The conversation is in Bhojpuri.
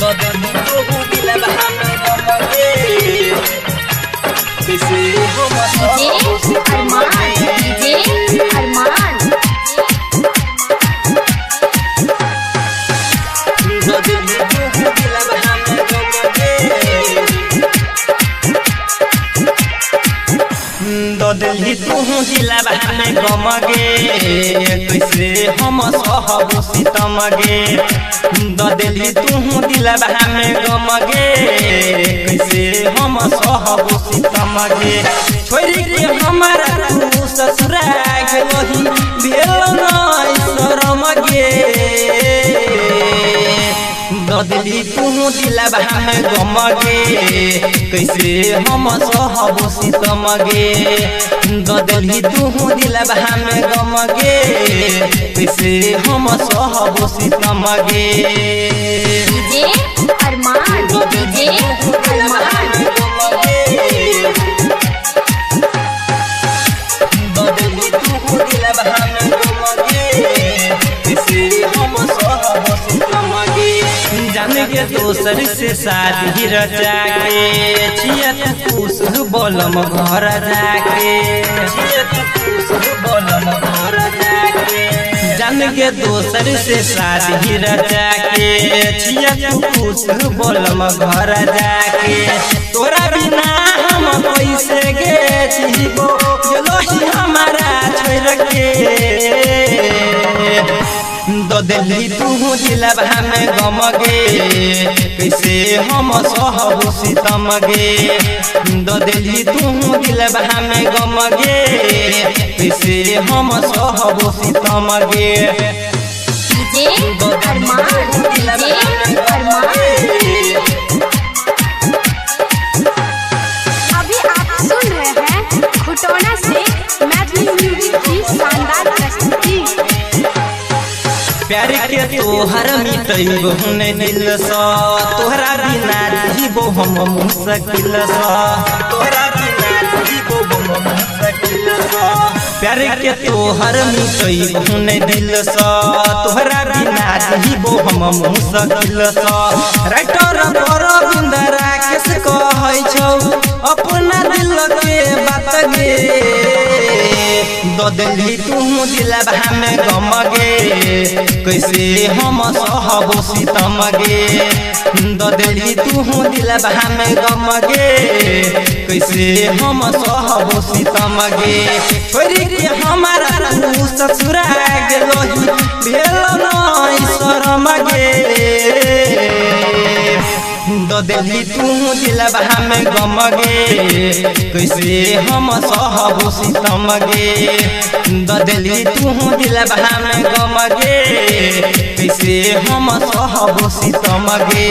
बदली तो दिल बहाने गमगे कैसे हो डीजे अरमान बदली तो दिल बहाने गमगे बदली तू दिल बहाने गमगे कैसे हम सहब सीतमगे बदली तू दिल बहाने गमगे कैसे हम सहब सीतमगे छोरी के हमारा तू ससुरा गेलही भेल नै शरमगे बदली तू दिल बहाने गमगे कैसे हम सहब सीतमगे बदली तू दिल बहाने गमगे कैसे हम सहब सीतमगे डीजे अरमान बदली तू दिल बहाने गमगे कैसे हम सहब सीतमगे जाने के दोसर से शादी रचा के छियत खुश बोलम घर जाके छियत खुश बोलम घर जाके जान के दोसर से शादी रचा के छियत खुश बोलम घर जाके तोरा बिना हम कैसे गे जीबो गेलोही हमारा छोड़ के बदली तू दिल बहाने गमगे कैसे हम सहब सीतमगे बदली तू दिल बहाने गमगे कैसे हम सहब सीतमगे डीजे अरमान अभी आप सुन रहे हैं खुटौना से मैथिली म्यूजिक की शानदार प्रस्तुति। प्यार के तोहर मिटैबो ने दिल सा तोहरा बिना जीबो हम मुश्किल सा तोहरा बिना जीबो हम मुश्किल सा प्यार के तोहर मिटैबो ने दिल सा तोहरा बिना जीबो हम मुश्किल सा राइटर गोविंद राकेश कहै छौ अपना दिल के बात गे बदली तू दिल बहाने गमगे कैसे हम सहब सीतमगे बदली तू दिल बहाने गमगे कैसे हम सहब सीतमगे छोरी के हमारा तू ससुरा गेलही भेल नै शरमगे बदली तू दिल बहाने गमगे कैसे हम सहब सीतमगे बदली तू दिल बहाने गमगे कैसे हम सहब सीतमगे।